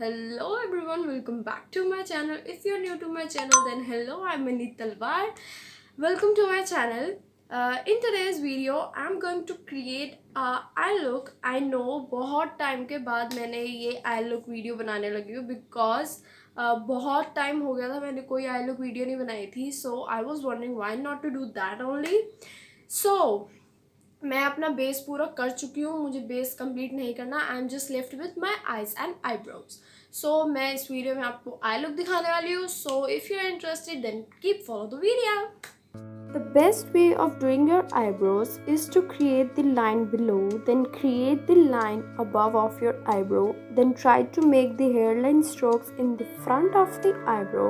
Hello everyone, welcome back to my channel. If you're new to my channel, then hello, I'm Manit Talwar. Welcome to my channel. In today's video, I'm going to create a eye look. I know बहुत time के बाद मैंने ये eye look video बनाने लगी हूँ because बहुत time हो गया था मैंने कोई eye look वीडियो नहीं बनाई थी. So I was wondering why not to do that only. So मैं अपना बेस पूरा कर चुकी हूँ. मुझे बेस कंप्लीट नहीं करना. I am just left with my eyes and eyebrows. So मैं इस वीडियो में आपको आई लुक दिखाने वाली हूँ. So if you are interested then keep follow the video. The best way of doing your eyebrows is to create the line below, then create the line above of your eyebrow, then try to make the hairline strokes in the front of the eyebrow,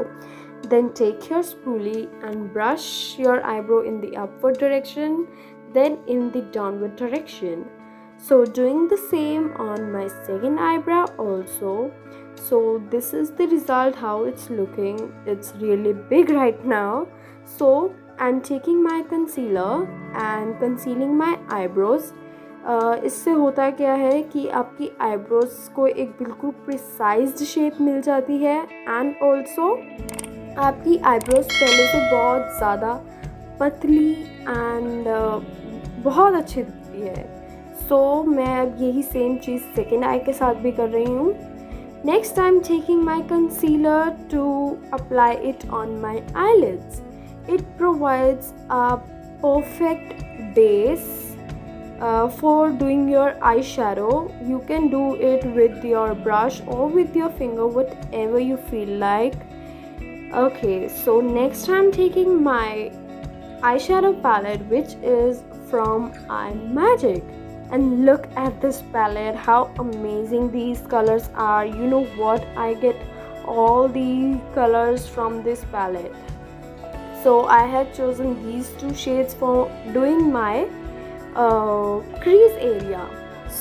then take your spoolie and brush your eyebrow in the upward direction, then in the downward direction. So doing the same on my second eyebrow also. So this is the result, how it's looking. It's really big right now. So I'm taking my concealer and concealing my eyebrows. इससे होता क्या है कि आपकी eyebrows को एक बिल्कुल precised shape मिल जाती है एंड ऑल्सो आपकी आईब्रोज पहले से बहुत ज़्यादा पतली एंड बहुत अच्छी दिखती है. सो मैं अब यही सेम चीज़ सेकेंड आई के साथ भी कर रही हूँ. Next I am taking my concealer to apply it on my eyelids. It provides a perfect base for doing your eyeshadow. You can do it with your brush or with your finger, whatever you feel like. Okay, so next I'm taking my eyeshadow palette, which is from iMagic. And look at this palette, how amazing these colors are. You know what? I get all the colors from this palette. So I have chosen these two shades for doing my crease area.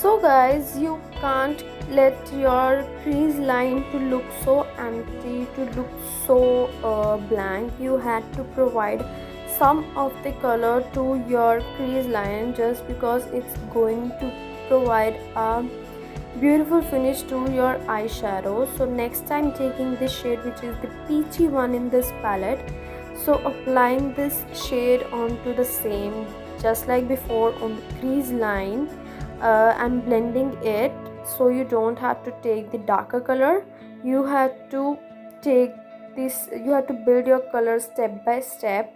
So guys, you can't let your crease line to look so empty, to look so blank. You had to provide some of the color to your crease line just because it's going to provide a beautiful finish to your eyeshadow. So next I'm taking this shade, which is the peachy one in this palette. So applying this shade onto the same, just like before on the crease line, and blending it. So you don't have to take the darker color. You have to take this, you have to build your color step by step.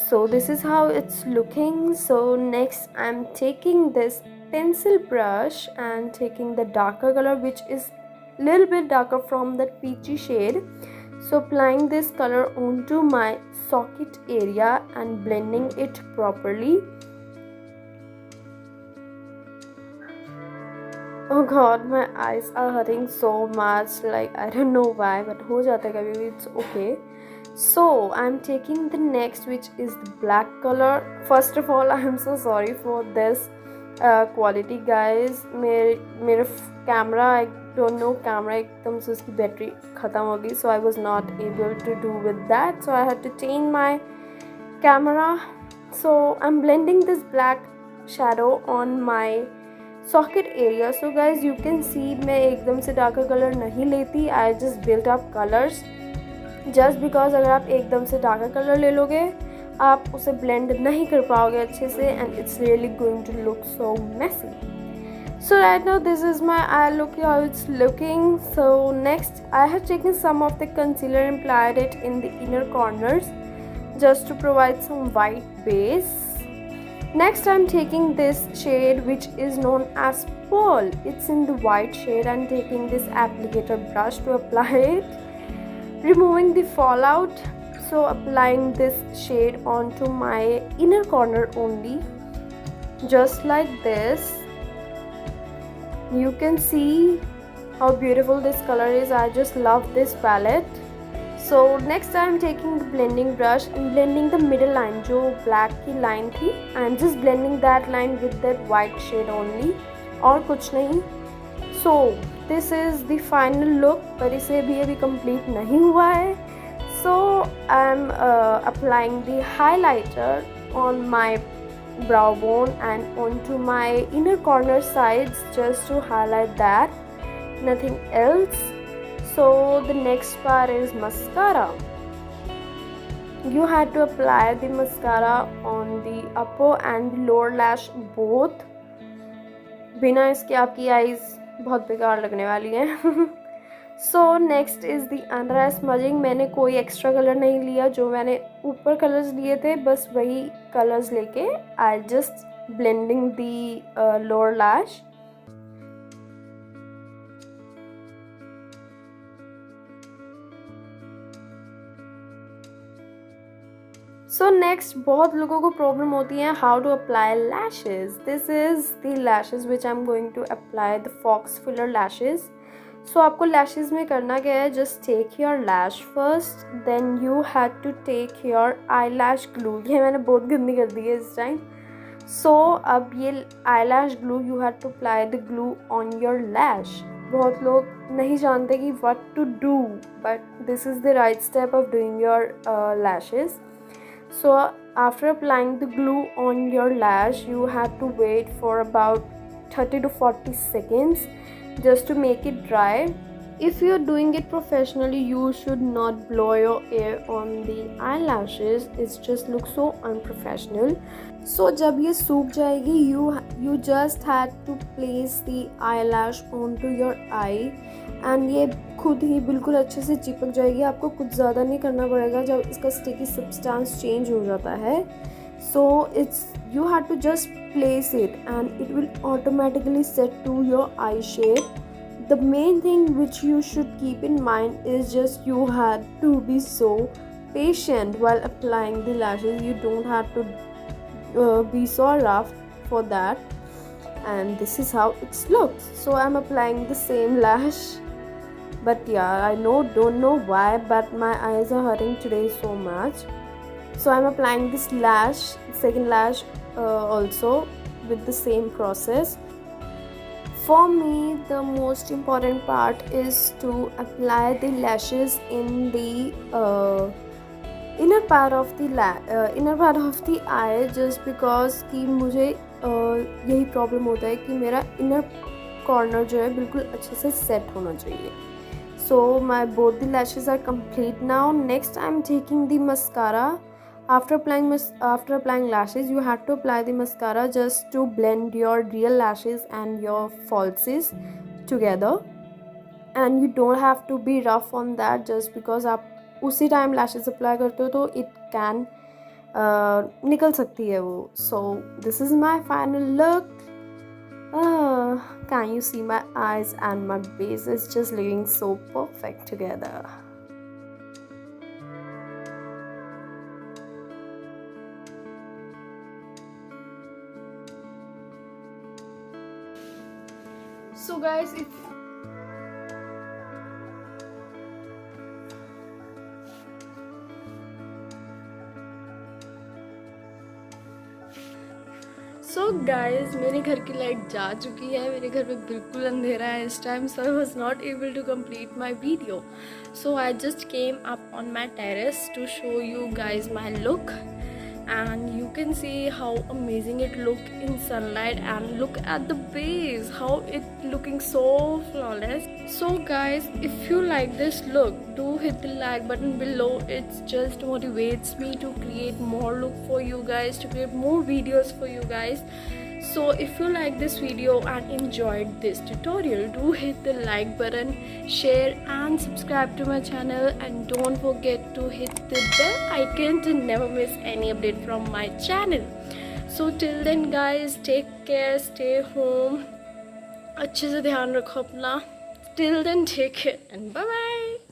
So this is how it's looking. So next I'm taking this pencil brush and taking the darker color, which is little bit darker from that peachy shade. So applying this color onto my socket area and blending it properly. Oh god, my eyes are hurting so much. Like I don't know why, but हो जाता है कभी. It's okay. So I'm taking the next, which is the black color. First of all, I'm so sorry for this quality guys. मेरे camera, I don't know, camera एकदम से उसकी battery ख़त्म हो गई. So I was not able to do with that. So I had to change my camera. So I'm blending this black shadow on my socket area. So guys, you can see मैं एकदम से darker color नहीं लेती. I just built up colors. Just because अगर आप एकदम से darker color ले लोगे, आप उसे blend नहीं कर पाओगे अच्छे से, and it's really going to look so messy. So right now this is my eye look, how it's looking. So next I have taken some of the concealer and applied it in the inner corners just to provide some white base. Next I'm taking this shade, which is known as Pearl. It's in the white shade. I'm taking this applicator brush to apply it, removing the fallout. So applying this shade onto my inner corner only, just like this. You can see how beautiful this color is. I just love this palette. So next I'm taking the blending brush and blending the middle line, जो black की line थी. I'm just blending that line with that white shade only, और कुछ नहीं. So this is the final look, पर इसे भी अभी complete नहीं हुआ है. So I'm applying the highlighter on my brow bone and onto my inner corner sides just to highlight that. nothing else. So the next part is mascara. You had to apply the mascara on the upper and the lower lash both. बिना इसके आपकी eyes बहुत बेकार लगने वाली हैं. So next is the under I smudging. मैंने कोई एक्स्ट्रा कलर नहीं लिया, जो मैंने ऊपर कलर्स लिए थे बस वही कलर्स लेके I just blending the lower lash. So next बहुत लोगों को प्रॉब्लम होती है how to apply lashes. This is the lashes which I am going to apply, the faux filler lashes. So आपको लैशेज में करना क्या है, just take your lash first, then you had to take your eye lash glue. ये मैंने बहुत गंदी कर दी है इस टाइम. सो अब ये eye lash glue, you had to apply the glue on your lash. बहुत लोग नहीं जानते कि what to do, but this is the right step of doing your lashes. So after applying the glue on your lash, you have to wait for about 30 to 40 seconds just to make it dry. If you're doing it professionally, you should not blow your air on the eyelashes. It just looks so unprofessional. So जब ये सूख जाएगी, you just had to place the eyelash onto your eye. And ये खुद ही बिल्कुल अच्छे से चिपक जाएगी. आपको कुछ ज़्यादा नहीं करना पड़ेगा जब इसका स्टिकी सब्सटेंस चेंज हो जाता है. So it's you have to just place it and it will automatically set to your eye shape. The main thing which you should keep in mind is just you have to be so patient while applying the lashes. You don't have to be so rough for that. And this is how it looks. So I'm applying the same lash. But yeah, I don't know why, but my eyes are hurting today so much. So I'm applying this lash, second lash also with the same process. For me, the most important part is to apply the lashes in the inner part of the eye, just because कि मुझे यही problem होता है कि मेरा inner corner जो है बिल्कुल अच्छे से सेट होना चाहिए. So my both the lashes are complete now. Next I'm taking the mascara. After applying lashes, you have to apply the mascara just to blend your real lashes and your falsies together. And you don't have to be rough on that, just because आप उसी time lashes apply करते हो तो it can निकल सकती है वो. So this is my final look. Can you see my eyes and my base is just looking so perfect together. So guys, if so guys मेरे घर की लाइट जा चुकी है. मेरे घर में बिल्कुल अंधेरा है इस time. So I was not able to complete my video. So I just came up on my terrace to show you guys my look, and you can see how amazing it look in sunlight, and look at the base, how it looking so flawless. So guys, if you like this look, do hit the like button below. It just motivates me to create more look for you guys, to create more videos for you guys. So if you like this video and enjoyed this tutorial, do hit the like button, share and subscribe to my channel, and don't forget to hit the bell icon to never miss any update from my channel. So till then guys, take care, stay home, अच्छे से ध्यान रखो अपना. Till then, take care and bye bye.